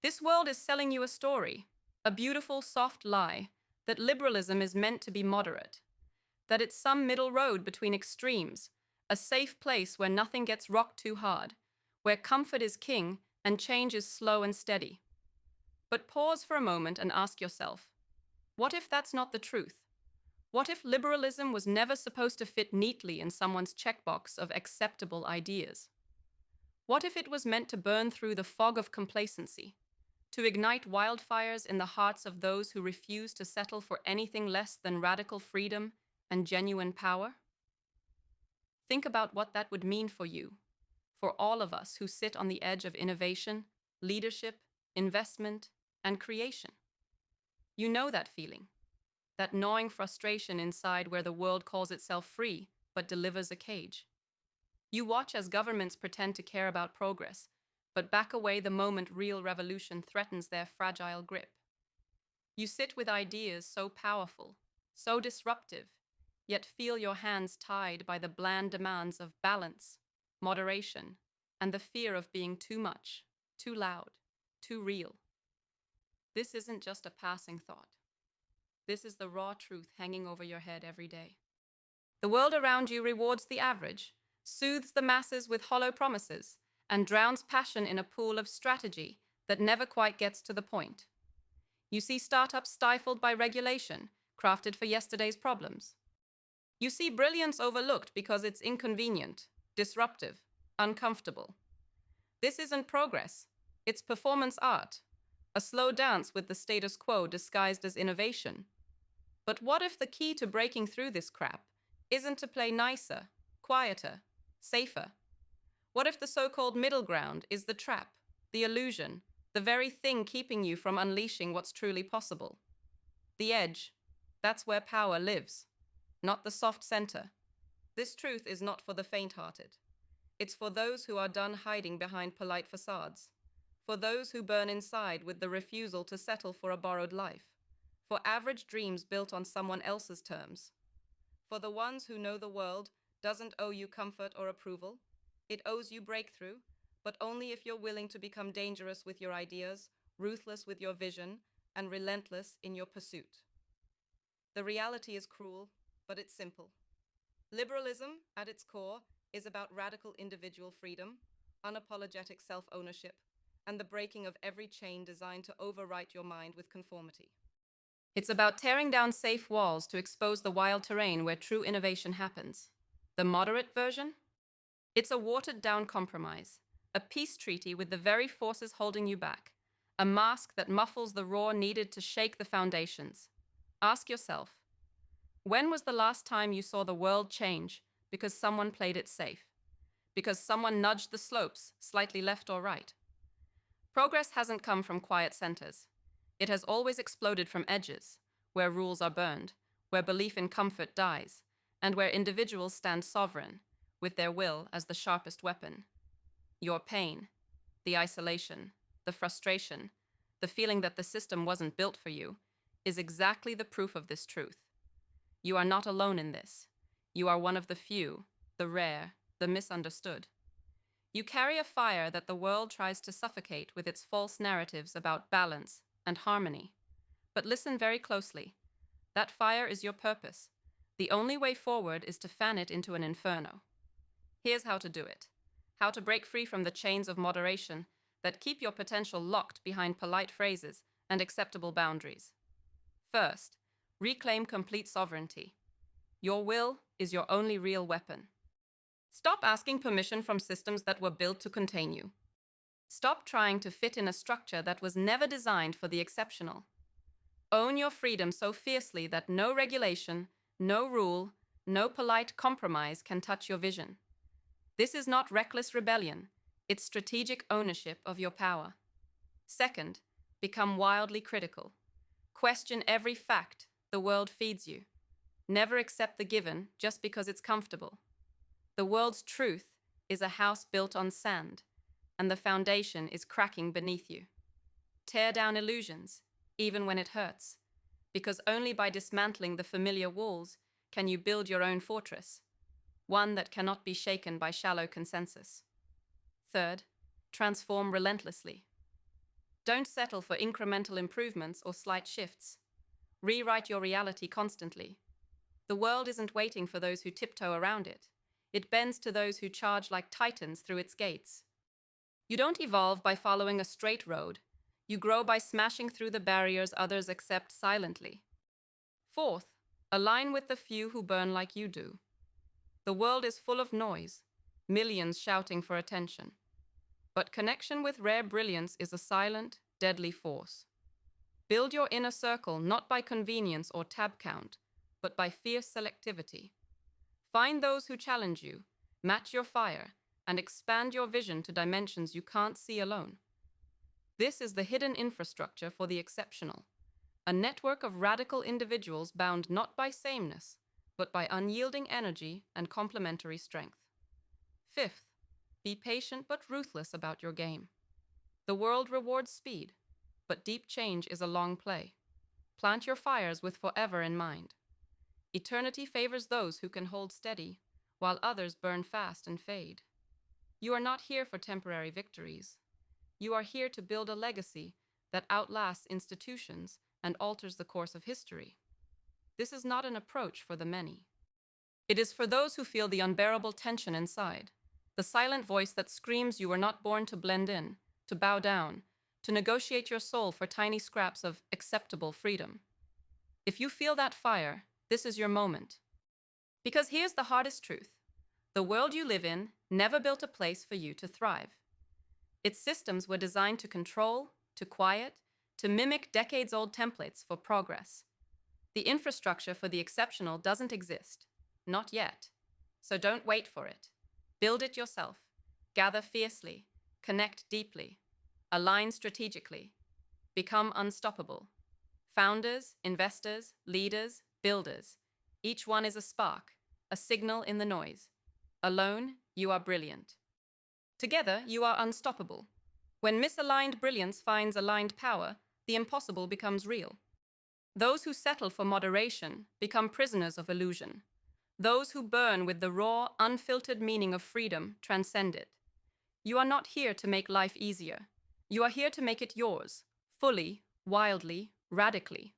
This world is selling you a story, a beautiful, soft lie, that liberalism is meant to be moderate, that it's some middle road between extremes, a safe place where nothing gets rocked too hard, where comfort is king and change is slow and steady. But pause for a moment and ask yourself, what if that's not the truth? What if liberalism was never supposed to fit neatly in someone's checkbox of acceptable ideas? What if it was meant to burn through the fog of complacency, to ignite wildfires in the hearts of those who refuse to settle for anything less than radical freedom and genuine power? Think about what that would mean for you, for all of us who sit on the edge of innovation, leadership, investment, and creation. You know that feeling, that gnawing frustration inside where the world calls itself free but delivers a cage. You watch as governments pretend to care about progress, but back away the moment real revolution threatens their fragile grip. You sit with ideas so powerful, so disruptive, yet feel your hands tied by the bland demands of balance, moderation, and the fear of being too much, too loud, too real. This isn't just a passing thought. This is the raw truth hanging over your head every day. The world around you rewards the average, soothes the masses with hollow promises, and drowns passion in a pool of strategy that never quite gets to the point. You see startups stifled by regulation, crafted for yesterday's problems. You see brilliance overlooked because it's inconvenient, disruptive, uncomfortable. This isn't progress, it's performance art, a slow dance with the status quo disguised as innovation. But what if the key to breaking through this crap isn't to play nicer, quieter, safer? What if the so-called middle ground is the trap, the illusion, the very thing keeping you from unleashing what's truly possible? The edge, that's where power lives, not the soft center. This truth is not for the faint-hearted. It's for those who are done hiding behind polite facades, for those who burn inside with the refusal to settle for a borrowed life, for average dreams built on someone else's terms, for the ones who know the world doesn't owe you comfort or approval. It owes you breakthrough, but only if you're willing to become dangerous with your ideas, ruthless with your vision, and relentless in your pursuit. The reality is cruel, but it's simple. Liberalism, at its core, is about radical individual freedom, unapologetic self-ownership, and the breaking of every chain designed to overwrite your mind with conformity. It's about tearing down safe walls to expose the wild terrain where true innovation happens. The moderate version? It's a watered-down compromise, a peace treaty with the very forces holding you back, a mask that muffles the roar needed to shake the foundations. Ask yourself, when was the last time you saw the world change because someone played it safe? Because someone nudged the slopes slightly left or right? Progress hasn't come from quiet centers. It has always exploded from edges, where rules are burned, where belief in comfort dies, and where individuals stand sovereign, with their will as the sharpest weapon. Your pain, the isolation, the frustration, the feeling that the system wasn't built for you, is exactly the proof of this truth. You are not alone in this. You are one of the few, the rare, the misunderstood. You carry a fire that the world tries to suffocate with its false narratives about balance and harmony. But listen very closely. That fire is your purpose. The only way forward is to fan it into an inferno. Here's how to do it. How to break free from the chains of moderation that keep your potential locked behind polite phrases and acceptable boundaries. First, reclaim complete sovereignty. Your will is your only real weapon. Stop asking permission from systems that were built to contain you. Stop trying to fit in a structure that was never designed for the exceptional. Own your freedom so fiercely that no regulation, no rule, no polite compromise can touch your vision. This is not reckless rebellion, it's strategic ownership of your power. Second, become wildly critical. Question every fact the world feeds you. Never accept the given just because it's comfortable. The world's truth is a house built on sand, and the foundation is cracking beneath you. Tear down illusions, even when it hurts, because only by dismantling the familiar walls can you build your own fortress, one that cannot be shaken by shallow consensus. Third, transform relentlessly. Don't settle for incremental improvements or slight shifts. Rewrite your reality constantly. The world isn't waiting for those who tiptoe around it. It bends to those who charge like titans through its gates. You don't evolve by following a straight road. You grow by smashing through the barriers others accept silently. Fourth, align with the few who burn like you do. The world is full of noise, millions shouting for attention. But connection with rare brilliance is a silent, deadly force. Build your inner circle not by convenience or tab count, but by fierce selectivity. Find those who challenge you, match your fire, and expand your vision to dimensions you can't see alone. This is the hidden infrastructure for the exceptional, a network of radical individuals bound not by sameness, but by unyielding energy and complementary strength. Fifth, be patient but ruthless about your game. The world rewards speed, but deep change is a long play. Plant your fires with forever in mind. Eternity favors those who can hold steady, while others burn fast and fade. You are not here for temporary victories. You are here to build a legacy that outlasts institutions and alters the course of history. This is not an approach for the many. It is for those who feel the unbearable tension inside, the silent voice that screams you were not born to blend in, to bow down, to negotiate your soul for tiny scraps of acceptable freedom. If you feel that fire, this is your moment. Because here's the hardest truth. The world you live in never built a place for you to thrive. Its systems were designed to control, to quiet, to mimic decades-old templates for progress. The infrastructure for the exceptional doesn't exist. Not yet. So don't wait for it. Build it yourself. Gather fiercely. Connect deeply. Align strategically. Become unstoppable. Founders, investors, leaders, builders. Each one is a spark, a signal in the noise. Alone, you are brilliant. Together, you are unstoppable. When misaligned brilliance finds aligned power, the impossible becomes real. Those who settle for moderation become prisoners of illusion. Those who burn with the raw, unfiltered meaning of freedom transcend it. You are not here to make life easier. You are here to make it yours, fully, wildly, radically.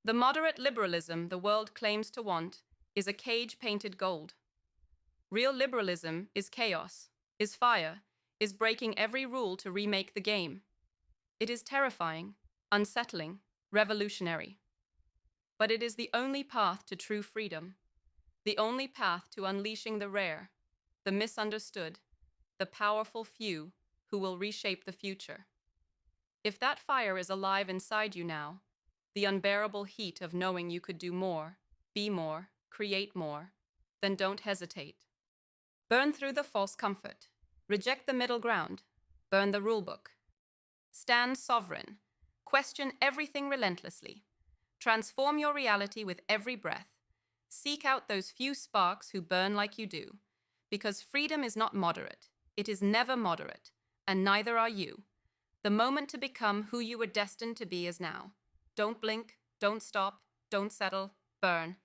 The moderate liberalism the world claims to want is a cage painted gold. Real liberalism is chaos, is fire, is breaking every rule to remake the game. It is terrifying, unsettling, revolutionary. But it is the only path to true freedom, the only path to unleashing the rare, the misunderstood, the powerful few who will reshape the future. If that fire is alive inside you now, the unbearable heat of knowing you could do more, be more, create more, then don't hesitate. Burn through the false comfort. Reject the middle ground. Burn the rulebook. Stand sovereign. Question everything relentlessly. Transform your reality with every breath. Seek out those few sparks who burn like you do, because freedom is not moderate. It is never moderate, and neither are you. The moment to become who you were destined to be is now. Don't blink, don't stop, don't settle, burn.